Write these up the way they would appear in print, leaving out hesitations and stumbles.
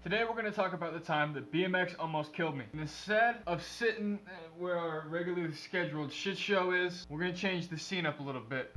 Today we're going to talk about the time that BMX almost killed me. Instead of sitting where our regularly scheduled shit show is, we're going to change the scene up a little bit.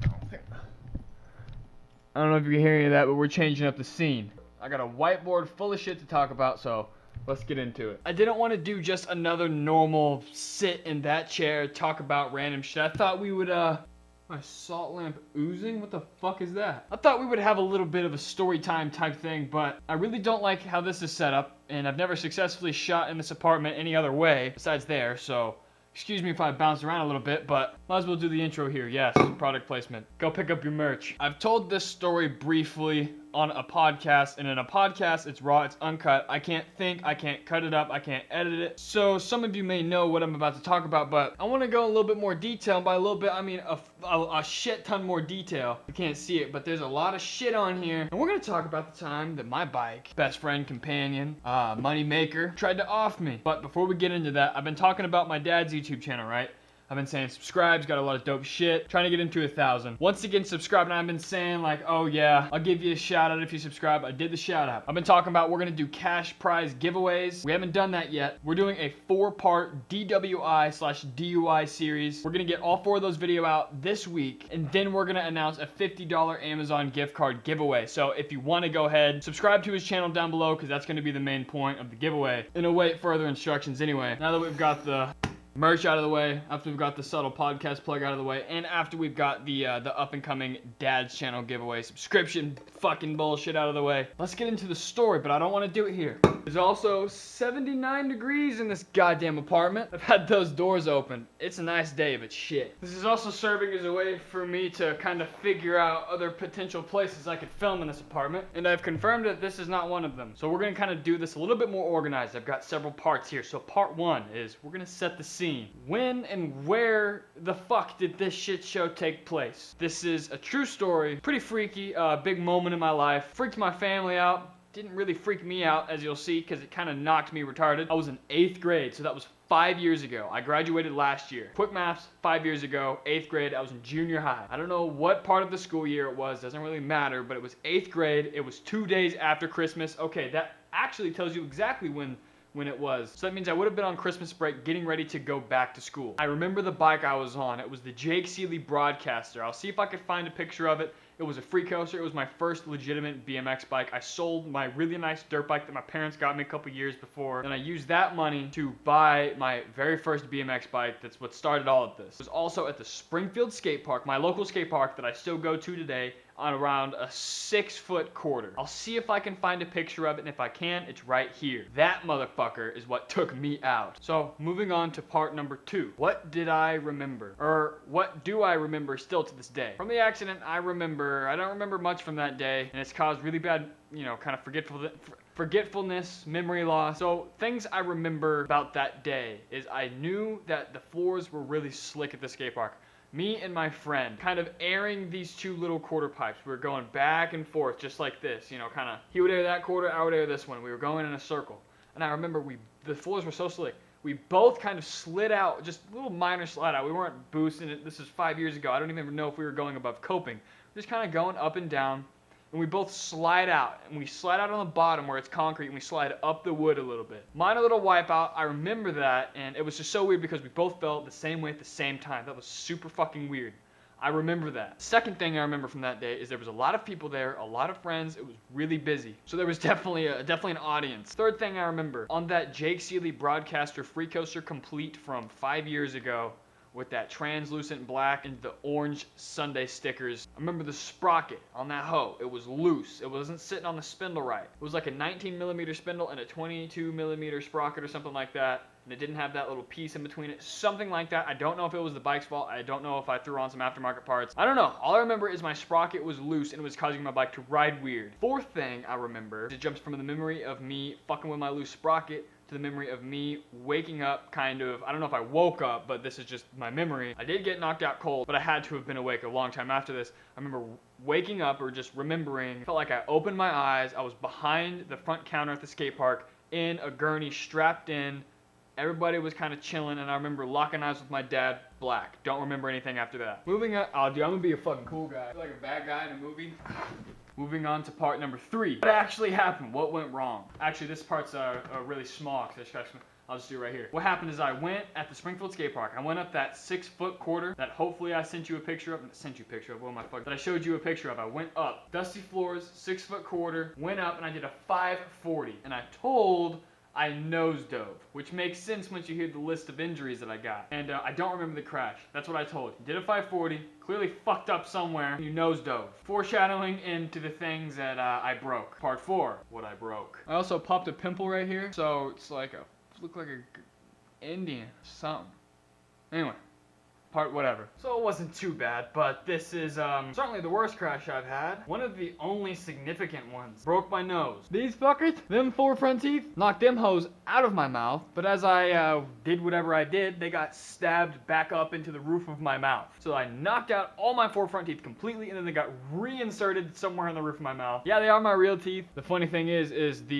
I don't know if you can hear any of that, but we're changing up the scene. I got a whiteboard full of shit to talk about, so let's get into it. I didn't want to do just another normal sit in that chair, talk about random shit. I thought we would, my salt lamp oozing? What the fuck is that? I thought we would have a little bit of a story time type thing, but I really don't like how this is set up, and I've never successfully shot in this apartment any other way besides there, so excuse me if I bounce around a little bit, but might as well do the intro here. Yes, product placement. Go pick up your merch. I've told this story briefly on a podcast, and in a podcast, it's raw, it's uncut. I can't think, I can't cut it up, I can't edit it. So some of you may know what I'm about to talk about, but I want to go a little bit more detail. And by a little bit, I mean a shit ton more detail. You can't see it, but there's a lot of shit on here. And we're going to talk about the time that my bike, best friend, companion, money maker, tried to off me. But before we get into that, I've been talking about my dad's YouTube channel, right? I've been saying subscribe, he's got a lot of dope shit. Trying to get him to 1,000. Once again, subscribe, and I've been saying like, oh yeah, I'll give you a shout out if you subscribe. I did the shout out. I've been talking about we're gonna do cash prize giveaways. We haven't done that yet. We're doing a 4-part DWI/DUI series. We're gonna get all 4 of those videos out this week, and then we're gonna announce a $50 Amazon gift card giveaway. So if you wanna go ahead, subscribe to his channel down below, because that's gonna be the main point of the giveaway. And await further instructions anyway. Now that we've got the merch out of the way, after we've got the subtle podcast plug out of the way, and after we've got the up and coming dad's channel giveaway subscription fucking bullshit out of the way, let's get into the story. But I don't want to do it here. There's also 79 degrees in this goddamn apartment. I've had those doors open. It's a nice day, but shit. This is also serving as a way for me to kind of figure out other potential places I could film in this apartment, and I've confirmed that this is not one of them. So we're gonna kind of do this a little bit more organized. I've got several parts here. So part 1 is we're gonna set the scene. When and where the fuck did this shit show take place? This is a true story, pretty freaky, big moment in my life. Freaked my family out. Didn't really freak me out, as you'll see, because it kind of knocked me retarded. I was in 8th grade, so that was 5 years ago. I graduated last year. Quick maths, 5 years ago, 8th grade, I was in junior high. I don't know what part of the school year it was, doesn't really matter, but it was 8th grade. It was 2 days after Christmas. Okay, that actually tells you exactly when it was. So that means I would have been on Christmas break getting ready to go back to school. I remember the bike I was on. It was the Jake Seeley Broadcaster. I'll see if I could find a picture of it. It was a free coaster. It was my first legitimate BMX bike. I sold my really nice dirt bike that my parents got me a couple years before, and I used that money to buy my very first BMX bike. That's what started all of this. It was also at the Springfield Skatepark, my local skate park that I still go to today, on around a 6-foot quarter. I'll see if I can find a picture of it, and if I can, it's right here. That motherfucker is what took me out. So moving on to part number 2. What did I remember? Or what do I remember still to this day? From the accident, I don't remember much from that day, and it's caused really bad, kind of forgetfulness, memory loss. So things I remember about that day is I knew that the floors were really slick at the skate park. Me and my friend kind of airing these 2 little quarter pipes. We were going back and forth just like this, kind of, he would air that quarter, I would air this one. We were going in a circle. And I remember the floors were so slick. We both kind of slid out, just a little minor slide out. We weren't boosting it. This is 5 years ago. I don't even know if we were going above coping. Just kind of going up and down. And we both slide out, and we slide out on the bottom where it's concrete, and we slide up the wood a little bit. Minor little wipeout, I remember that, and it was just so weird because we both fell the same way at the same time. That was super fucking weird. I remember that. Second thing I remember from that day is there was a lot of people there, a lot of friends. It was really busy. So there was definitely an audience. Third thing I remember, on that Jake Seeley Broadcaster free coaster complete from 5 years ago, with that translucent black and the orange Sunday stickers. I remember the sprocket on that hoe. It was loose. It wasn't sitting on the spindle right. It was like a 19mm spindle and a 22mm sprocket or something like that. And it didn't have that little piece in between it. Something like that. I don't know if it was the bike's fault. I don't know if I threw on some aftermarket parts. I don't know. All I remember is my sprocket was loose and it was causing my bike to ride weird. Fourth thing I remember, it jumps from the memory of me fucking with my loose sprocket to the memory of me waking up kind of, I don't know if I woke up, but this is just my memory. I did get knocked out cold, but I had to have been awake a long time after this. I remember waking up or just remembering, felt like I opened my eyes, I was behind the front counter at the skate park in a gurney strapped in. Everybody was kind of chilling, and I remember locking eyes with my dad, black. Don't remember anything after that. Moving on, oh dude, I'm gonna be a fucking cool guy. I feel like a bad guy in a movie. Moving on to part number 3. What actually happened? What went wrong? Actually, this part's really small because I'll just do it right here. What happened is I went at the Springfield Skatepark. I went up that 6-foot quarter that hopefully I sent you a picture of. What am I fucking? That I showed you a picture of. I went up. Dusty floors, 6-foot quarter, went up and I did a 540. And I nose dove, which makes sense once you hear the list of injuries that I got. And I don't remember the crash. That's what I told you. Did a 540, clearly fucked up somewhere, you nose dove. Foreshadowing into the things that I broke. Part 4, what I broke. I also popped a pimple right here, so it's like look like a Indian or something. Anyway. Part whatever. So it wasn't too bad, but this is certainly the worst crash I've had. One of the only significant ones. Broke my nose. These fuckers, them 4 front teeth, knocked them hoes out of my mouth, but as I did whatever I did, they got stabbed back up into the roof of my mouth. So I knocked out all my 4 front teeth completely, and then they got reinserted somewhere in the roof of my mouth. Yeah, they are my real teeth. The funny thing is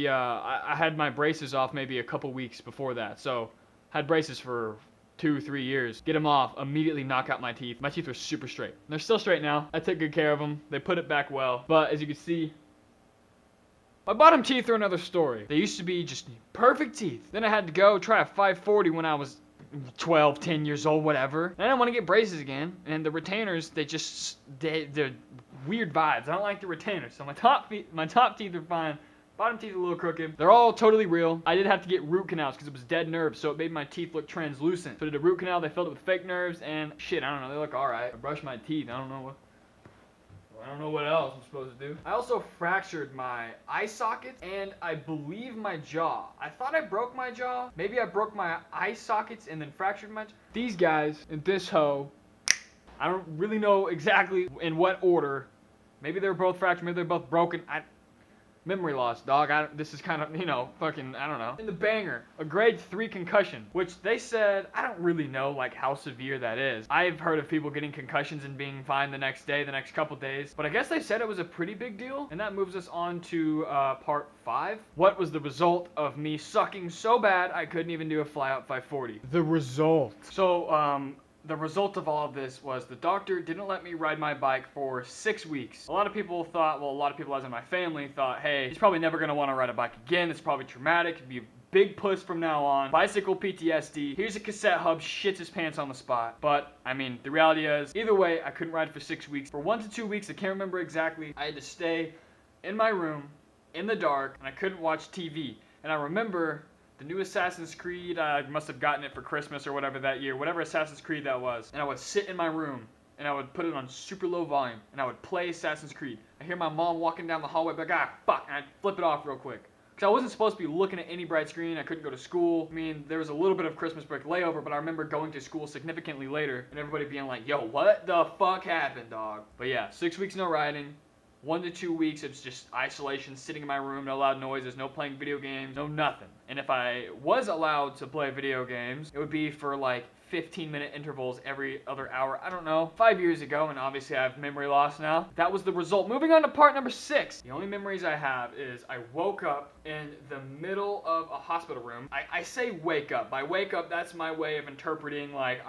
I had my braces off maybe a couple weeks before that, so had braces for 2-3 years. Get them off, immediately knock out my teeth. My teeth were super straight. They're still straight now. I took good care of them. They put it back well. But as you can see, my bottom teeth are another story. They used to be just perfect teeth. Then I had to go try a 540 when I was 12, 10 years old, whatever. And I didn't want to get braces again. And the retainers, they're weird vibes. I don't like the retainers. So my top teeth are fine. Bottom teeth a little crooked. They're all totally real. I did have to get root canals because it was dead nerves, so it made my teeth look translucent. So I did a root canal, they filled it with fake nerves, and shit, I don't know, they look alright. I brushed my teeth, I don't know what else I'm supposed to do. I also fractured my eye sockets and I believe my jaw. I thought I broke my jaw. Maybe I broke my eye sockets and then fractured my jaw. These guys and this hoe, I don't really know exactly in what order. Maybe they're both fractured, maybe they're both broken. Memory loss, dog. This is kind of, fucking, I don't know. In the banger, a grade 3 concussion, which they said, I don't really know, like, how severe that is. I've heard of people getting concussions and being fine the next day, the next couple days, but I guess they said it was a pretty big deal. And that moves us on to part 5. What was the result of me sucking so bad I couldn't even do a fly-out 540? The result. So, the result of all of this was the doctor didn't let me ride my bike for 6 weeks. A lot of people as in my family thought, hey, he's probably never going to want to ride a bike again. It's probably traumatic. It'd be a big puss from now on. Bicycle PTSD. Here's a cassette hub. Shits his pants on the spot. But, I mean, the reality is, either way, I couldn't ride for 6 weeks. For 1 to 2 weeks, I can't remember exactly, I had to stay in my room, in the dark, and I couldn't watch TV. And I remember the new Assassin's Creed, I must have gotten it for Christmas or whatever that year, whatever Assassin's Creed that was. And I would sit in my room, and I would put it on super low volume, and I would play Assassin's Creed. I hear my mom walking down the hallway, like, fuck, and I'd flip it off real quick. Because I wasn't supposed to be looking at any bright screen, I couldn't go to school. I mean, there was a little bit of Christmas break layover, but I remember going to school significantly later, and everybody being like, yo, what the fuck happened, dog? But yeah, 6 weeks no riding. 1 to 2 weeks, it's just isolation, sitting in my room, no loud noises, no playing video games, no nothing. And if I was allowed to play video games, it would be for like 15-minute intervals every other hour. I don't know. 5 years ago, and obviously I have memory loss now. That was the result. Moving on to part number 6. The only memories I have is I woke up in the middle of a hospital room. I say wake up. By wake up, that's my way of interpreting, like,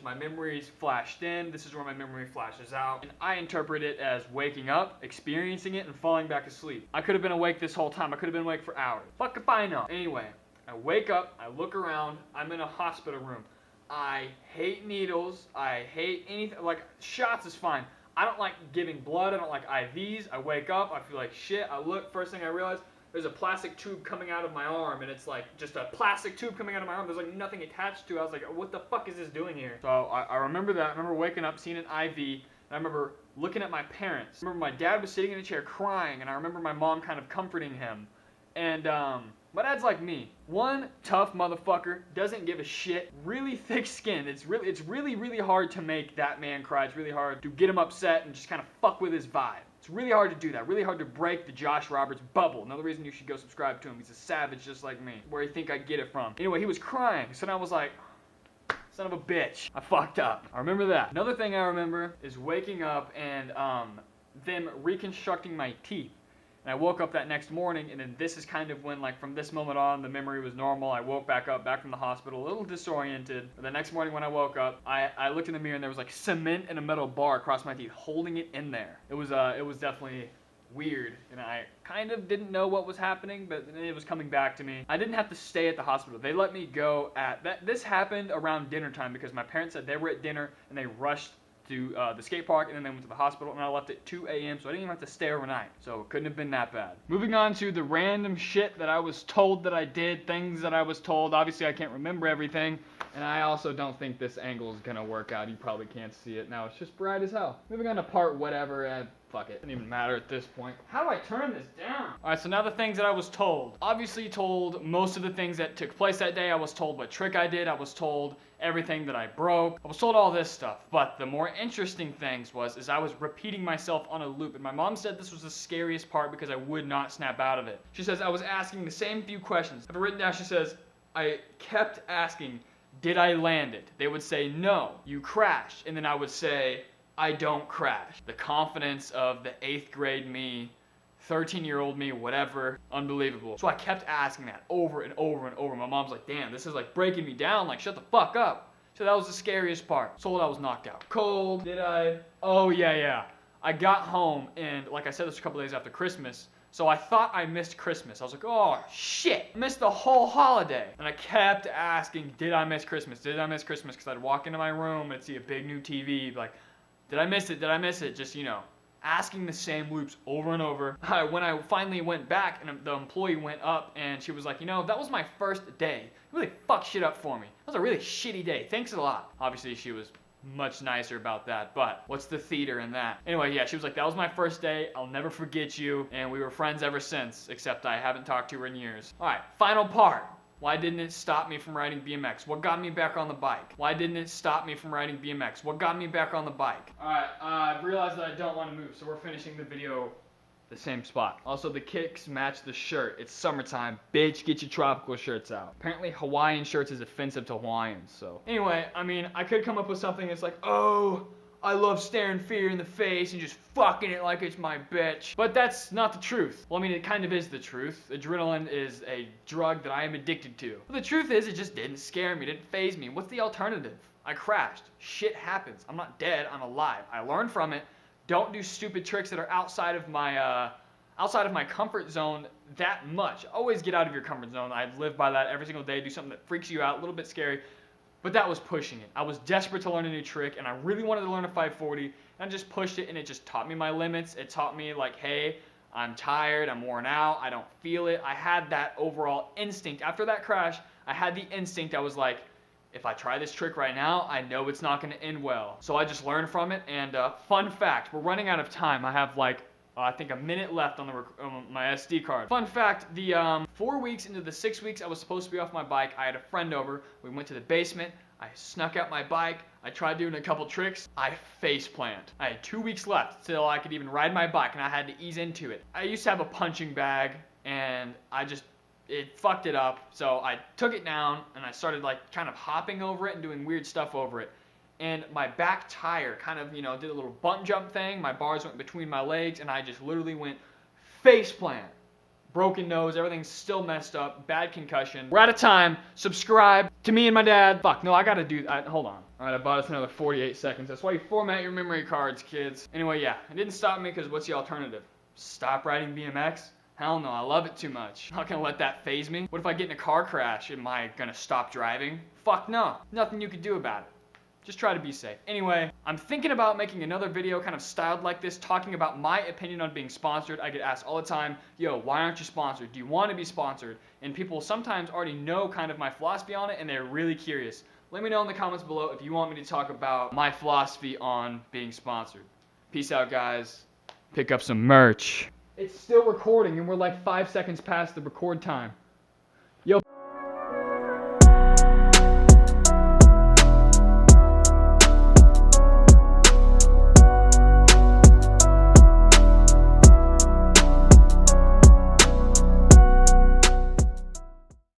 my memories flashed in. This is where my memory flashes out. And I interpret it as waking up, experiencing it, and falling back asleep. I could have been awake this whole time. I could have been awake for hours. Fuck if I know. Anyway, I wake up, I look around, I'm in a hospital room. I hate needles. I hate anything. Like, shots is fine. I don't like giving blood. I don't like IVs. I wake up. I feel like shit. I look. First thing I realize, there's a plastic tube coming out of my arm. And it's like just a plastic tube coming out of my arm. There's like nothing attached to it. I was like, what the fuck is this doing here? So I remember that. I remember waking up, seeing an IV. And I remember looking at my parents. I remember my dad was sitting in a chair crying. And I remember my mom kind of comforting him. And, my dad's like me. One tough motherfucker, doesn't give a shit, really thick skinned. It's really, really hard to make that man cry. It's really hard to get him upset and just kind of fuck with his vibe. It's really hard to do that. Really hard to break the Josh Roberts bubble. Another reason you should go subscribe to him. He's a savage just like me. Where you think I get it from. Anyway, he was crying. So then I was like, son of a bitch. I fucked up. I remember that. Another thing I remember is waking up and them reconstructing my teeth. And I woke up that next morning, and then this is kind of when, like, from this moment on, the memory was normal. I woke back up, back from the hospital, a little disoriented. But the next morning when I woke up, I looked in the mirror, and there was, like, cement and a metal bar across my teeth, holding it in there. It was definitely weird, and I kind of didn't know what was happening, but then it was coming back to me. I didn't have to stay at the hospital. They let me go at that. This happened around dinner time because my parents said they were at dinner and they rushed to the skate park, and then they went to the hospital, and I left at 2 a.m., so I didn't even have to stay overnight. So it couldn't have been that bad. Moving on to the random shit that I was told that I did, things that I was told. Obviously, I can't remember everything, and I also don't think this angle is gonna work out. You probably can't see it now. It's just bright as hell. Moving on to part whatever, and fuck it. Doesn't even matter at this point. How do I turn this down? Alright, so now the things that I was told. Obviously told most of the things that took place that day. I was told what trick I did. I was told everything that I broke. I was told all this stuff. But the more interesting things was I was repeating myself on a loop. And my mom said this was the scariest part because I would not snap out of it. She says I was asking the same few questions. I have it written down. She says I kept asking, did I land it? They would say, no, you crashed. And then I would say, I don't crash. The confidence of the 8th grade me, 13-year-old me, whatever, unbelievable. So I kept asking that over and over and over. My mom's like, damn, this is like breaking me down, like shut the fuck up. So that was the scariest part. Told I was knocked out. Cold, did I? Oh yeah. I got home and like I said, this was a couple days after Christmas. So I thought I missed Christmas. I was like, oh shit, I missed the whole holiday. And I kept asking, did I miss Christmas? Did I miss Christmas? Because I'd walk into my room and see a big new TV, like, did I miss it? Did I miss it? Just, asking the same loops over and over. When I finally went back and the employee went up and she was like, that was my first day. You really fucked shit up for me. That was a really shitty day. Thanks a lot. Obviously, she was much nicer about that, but what's the theater in that? Anyway, yeah, she was like, that was my first day. I'll never forget you. And we were friends ever since, except I haven't talked to her in years. All right, final part. Why didn't it stop me from riding BMX? What got me back on the bike? Why didn't it stop me from riding BMX? What got me back on the bike? Alright, I've realized that I don't want to move, so we're finishing the video the same spot. Also, the kicks match the shirt. It's summertime. Bitch, get your tropical shirts out. Apparently, Hawaiian shirts is offensive to Hawaiians, so. Anyway, I could come up with something that's like, oh, I love staring fear in the face and just fucking it like it's my bitch. But that's not the truth. Well, it kind of is the truth. Adrenaline is a drug that I am addicted to. But the truth is, it just didn't scare me, didn't faze me. What's the alternative? I crashed. Shit happens. I'm not dead, I'm alive. I learned from it. Don't do stupid tricks that are outside of my comfort zone that much. Always get out of your comfort zone. I live by that every single day. Do something that freaks you out, a little bit scary. But that was pushing it. I was desperate to learn a new trick, and I really wanted to learn a 540, and I just pushed it, and it just taught me my limits. It taught me, like, hey, I'm tired, I'm worn out, I don't feel it. I had that overall instinct. After that crash, I had the instinct. I was like, if I try this trick right now, I know it's not going to end well. So I just learned from it, and fun fact, we're running out of time. I have, I think a minute left on my SD card. Fun fact, the 4 weeks into the 6 weeks I was supposed to be off my bike, I had a friend over. We went to the basement. I snuck out my bike. I tried doing a couple tricks. I face planted. I had 2 weeks left till I could even ride my bike, and I had to ease into it. I used to have a punching bag, and it fucked it up. So I took it down, and I started kind of hopping over it and doing weird stuff over it. And my back tire kind of, did a little bump jump thing. My bars went between my legs, and I just literally went face plant. Broken nose, everything's still messed up, bad concussion. We're out of time. Subscribe to me and my dad. Fuck, no, I gotta do that. Hold on. All right, I bought us another 48 seconds. That's why you format your memory cards, kids. Anyway, yeah, it didn't stop me because what's the alternative? Stop riding BMX? Hell no, I love it too much. I'm not gonna let that faze me. What if I get in a car crash? Am I gonna stop driving? Fuck no. Nothing you could do about it. Just try to be safe. Anyway, I'm thinking about making another video kind of styled like this, talking about my opinion on being sponsored. I get asked all the time, yo, why aren't you sponsored? Do you want to be sponsored? And people sometimes already know kind of my philosophy on it, and they're really curious. Let me know in the comments below if you want me to talk about my philosophy on being sponsored. Peace out, guys. Pick up some merch. It's still recording, and we're like 5 seconds past the record time.